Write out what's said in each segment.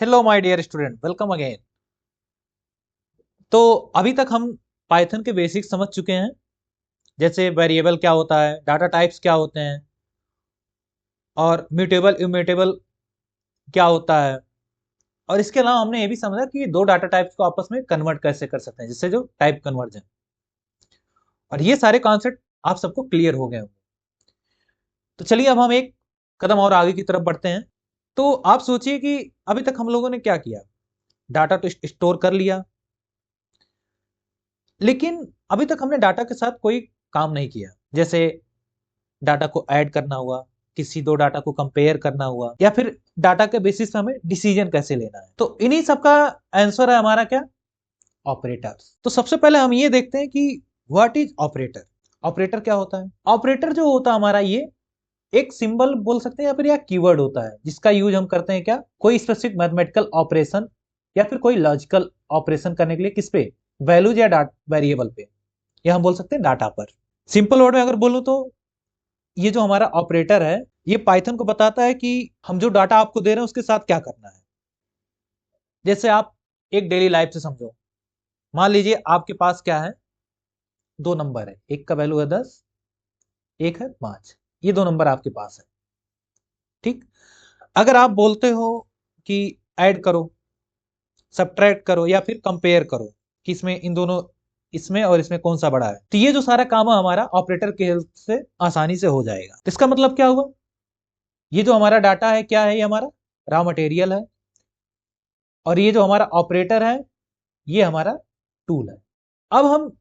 Hello my dear student, welcome again. तो अभी तक हम पाइथन के बेसिक्स समझ चुके हैं, जैसे वेरिएबल क्या होता है, डाटा टाइप्स क्या होते हैं और म्यूटेबल इम्यूटेबल क्या होता है। और इसके अलावा हमने ये भी समझा कि दो डाटा टाइप्स को आपस में कन्वर्ट कैसे कर सकते हैं, जिससे जो टाइप कन्वर्जन। और ये सारे कॉन्सेप्ट आप सबको क्लियर हो गए होंगे। तो चलिए अब हम एक कदम और आगे की तरफ बढ़ते हैं। तो आप सोचिए कि अभी तक हम लोगों ने क्या किया। डाटा तो स्टोर कर लिया, लेकिन अभी तक हमने डाटा के साथ कोई काम नहीं किया। जैसे डाटा को ऐड करना हुआ, किसी दो डाटा को कंपेयर करना हुआ, या फिर डाटा के बेसिस पे हमें डिसीजन कैसे लेना है। तो इन्हीं सब का आंसर है हमारा क्या, ऑपरेटर्स। तो सबसे पहले हम ये देखते हैं कि व्हाट इज ऑपरेटर। ऑपरेटर क्या होता है। ऑपरेटर जो होता है हमारा, ये एक सिंबल बोल सकते हैं या फिर या कीवर्ड होता है, जिसका यूज हम करते हैं क्या, कोई स्पेसिफिक मैथमेटिकल ऑपरेशन या फिर कोई लॉजिकल ऑपरेशन करने के लिए। किस पे, वैल्यूज या वेरिएबल पे, या हम बोल सकते हैं डाटा पर। सिंपल वर्ड में अगर बोलूं तो ये जो हमारा ऑपरेटर है, ये पाइथन को बताता है कि हम जो डाटा आपको दे रहे हैं उसके साथ क्या करना है। जैसे आप एक डेली लाइफ से समझो, मान लीजिए आपके पास क्या है, दो नंबर है, एक का वैल्यू है 10, एक है 5। ये दो नंबर आपके पास है, ठीक। अगर आप बोलते हो कि ऐड करो, सब्ट्रैक्ट करो या फिर कंपेयर करो कि इसमें इन दोनों, इसमें और इसमें कौन सा बड़ा है, तो ये जो सारा काम है हमारा ऑपरेटर की हेल्प से आसानी से हो जाएगा। तो इसका मतलब क्या हुआ, ये जो हमारा डाटा है क्या है, ये हमारा रॉ मटेरियल है, और ये जो हमारा ऑपरेटर है ये हमारा टूल है। अब हम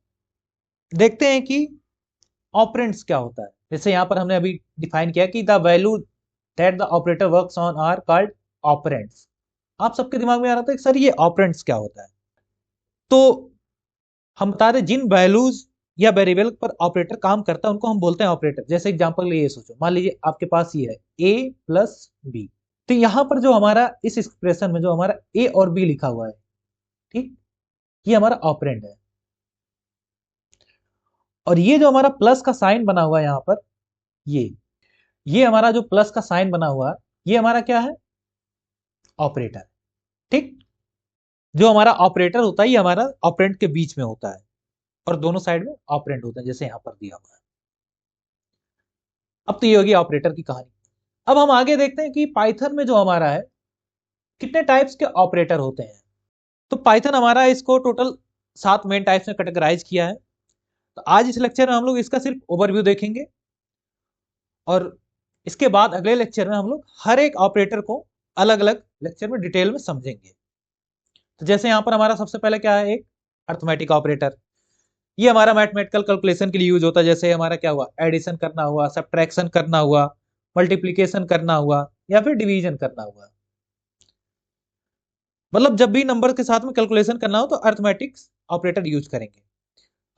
देखते हैं कि ऑपरेंड्स क्या होता है। जैसे यहां पर हमने अभी डिफाइन किया कि the value that the operator works on are called operands. आप सबके दिमाग में आ रहा था कि सर ये ऑपरेंड्स क्या होता है। तो हम बता दें, जिन वैल्यूज या वेरिएबल पर ऑपरेटर काम करता है उनको हम बोलते हैं ऑपरेटर। जैसे एग्जांपल के लिए ये सोचो, मान लीजिए आपके पास ये है a प्लस बी। तो यहां पर जो हमारा इस एक्सप्रेशन में जो हमारा a और b लिखा हुआ है, ठीक, ये हमारा ऑपरेंड है। और ये जो हमारा प्लस का साइन बना हुआ है यहां पर, ये हमारा जो प्लस का साइन बना हुआ है, ये हमारा क्या है, ऑपरेटर, ठीक। जो हमारा ऑपरेटर होता है ये हमारा ऑपरेंड के बीच में होता है, और दोनों साइड में ऑपरेंड होते हैं, जैसे यहां पर दिया हुआ है। अब तो ये होगी ऑपरेटर की कहानी। अब हम आगे देखते हैं कि पाइथन में जो हमारा है, कितने टाइप्स के ऑपरेटर होते हैं। तो पाइथन हमारा इसको टोटल 7 मेन टाइप्स में कैटेगराइज किया है। तो आज इस लेक्चर में हम लोग इसका सिर्फ ओवरव्यू देखेंगे, और इसके बाद अगले लेक्चर में हम लोग हर एक ऑपरेटर को अलग अलग लेक्चर में डिटेल में समझेंगे। तो जैसे यहां पर हमारा सबसे पहले क्या है, एक अर्थमेटिक ऑपरेटर। ये हमारा मैथमेटिकल कैलकुलेशन के लिए यूज होता है। जैसे हमारा क्या हुआ, एडिशन करना हुआ, सब्ट्रैक्शन करना हुआ, मल्टीप्लीकेशन करना हुआ, या फिर डिवीजन करना हुआ। मतलब जब भी नंबर के साथ में कैलकुलेशन करना हो तो अर्थमेटिक्स ऑपरेटर यूज करेंगे।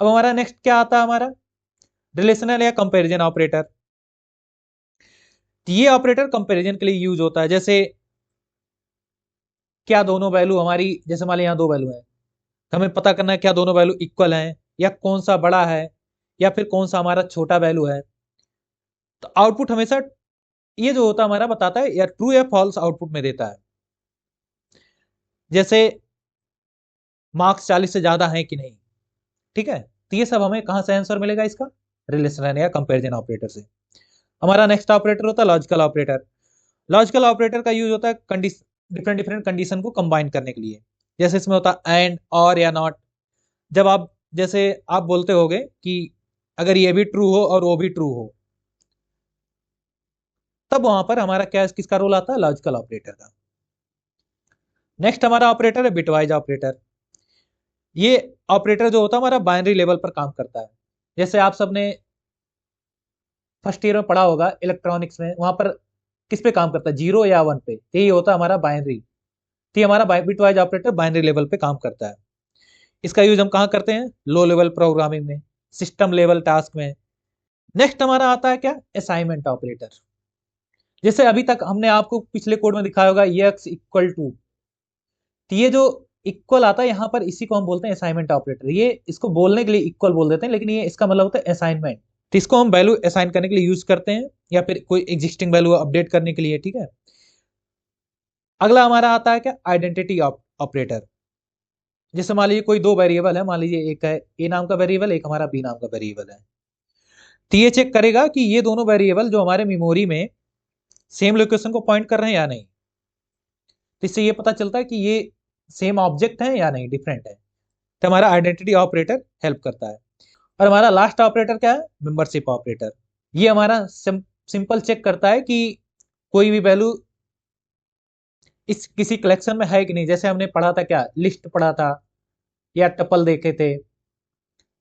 अब हमारा नेक्स्ट क्या आता है, हमारा रिलेशनल या कंपैरिजन ऑपरेटर। ये ऑपरेटर कंपैरिजन के लिए यूज होता है। जैसे क्या दोनों वैल्यू हमारी, जैसे मान ली यहाँ दो वैल्यू है, तो हमें पता करना है क्या दोनों वैल्यू इक्वल हैं, या कौन सा बड़ा है, या फिर कौन सा हमारा छोटा वैल्यू है। तो आउटपुट हमेशा ये जो होता है हमारा बताता है या ट्रू या फॉल्स आउटपुट में देता है। जैसे मार्क्स 40 से ज्यादा है कि नहीं, ठीक है। तो ये सब हमें कहां से आंसर मिलेगा इसका, रिलेशनल या कंपैरिजन ऑपरेटर से। हमारा नेक्स्ट ऑपरेटर होता है लॉजिकल ऑपरेटर। लॉजिकल ऑपरेटर का यूज होता है डिफरेंट डिफरेंट कंडीशन को कंबाइन करने के लिए। जैसे इसमें होता है एंड, और या नॉट। जब आप, जैसे आप बोलते होगे कि अगर ये भी ट्रू हो और वो भी ट्रू हो, तब वहां पर हमारा क्या, किसका रोल आता है, लॉजिकल ऑपरेटर का। नेक्स्ट हमारा ऑपरेटर है बिटवाइज ऑपरेटर। ये ऑपरेटर जो होता है हमारा बाइनरी लेवल पर काम करता है। जैसे आप सबने फर्स्ट ईयर में पढ़ा होगा इलेक्ट्रॉनिक्स में, वहां पर किस पे काम करता है, 0 या 1 पे। यही होता है हमारा बाइनरी। तो ये हमारा बिटवाइज ऑपरेटर बाइनरी लेवल पे काम करता है। इसका यूज हम कहाँ करते हैं, लो लेवल प्रोग्रामिंग में, सिस्टम लेवल टास्क में। नेक्स्ट हमारा आता है क्या, असाइनमेंट ऑपरेटर। जैसे अभी तक हमने आपको पिछले कोड में दिखाया होगा x इक्वल टू, तो ये जो इक्वल आता है यहाँ पर, इसी को हम बोलते हैं असाइनमेंट ऑपरेटर। ये इसको बोलने के लिए इक्वल बोल देते हैं, लेकिन ये इसका मतलब होता है असाइनमेंट। तो इसको हम वैल्यू असाइन करने के लिए यूज करते हैं, या फिर कोई एग्जिस्टिंग वैल्यू अपडेट करने के लिए, ठीक है। अगला हमारा आता है क्या, आइडेंटिटी ऑपरेटर। जैसे मान लीजिए कोई दो वेरिएबल है, मान लीजिए एक है ए नाम का वेरिएबल, एक हमारा बी नाम का वेरिएबल है। तो ये चेक करेगा कि ये दोनों वेरिएबल जो हमारे मेमोरी में सेम लोकेशन को पॉइंट कर रहे हैं या नहीं। तो इससे ये पता चलता है कि ये सेम ऑब्जेक्ट है या नहीं, डिफरेंट है। तो हमारा आइडेंटिटी ऑपरेटर हेल्प करता है। और हमारा लास्ट ऑपरेटर क्या है, मेंबरशिप ऑपरेटर। ये हमारा सिंपल चेक करता है कि कोई भी वैल्यू इस किसी कलेक्शन में है कि नहीं। जैसे हमने पढ़ा था क्या, लिस्ट पढ़ा था या टपल देखे थे,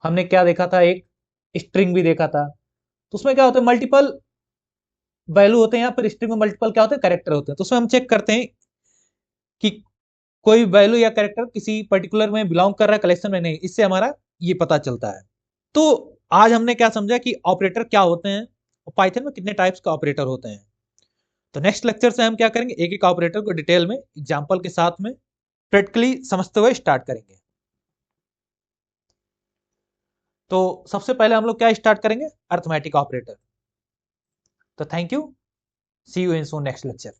हमने क्या देखा था, एक स्ट्रिंग भी देखा था। तो उसमें क्या होता है, मल्टीपल वैल्यू होते हैं, या फिर स्ट्रिंग में मल्टीपल क्या होते हैं, कैरेक्टर होते हैं। तो उसमें हम चेक करते हैं कि कोई वैल्यू या कैरेक्टर किसी पर्टिकुलर में बिलोंग कर रहा है, कलेक्शन में नहीं। इससे हमारा ये पता चलता है। तो आज हमने क्या समझा कि ऑपरेटर क्या होते हैं और पाइथन में कितने टाइप्स का ऑपरेटर होते हैं। तो नेक्स्ट लेक्चर से हम क्या करेंगे, एक एक ऑपरेटर को डिटेल में एग्जांपल के साथ में प्रैक्टिकली समझते हुए स्टार्ट करेंगे। तो सबसे पहले हम लोग क्या स्टार्ट करेंगे, अरिथमेटिक ऑपरेटर। तो thank you, see you in soon next lecture.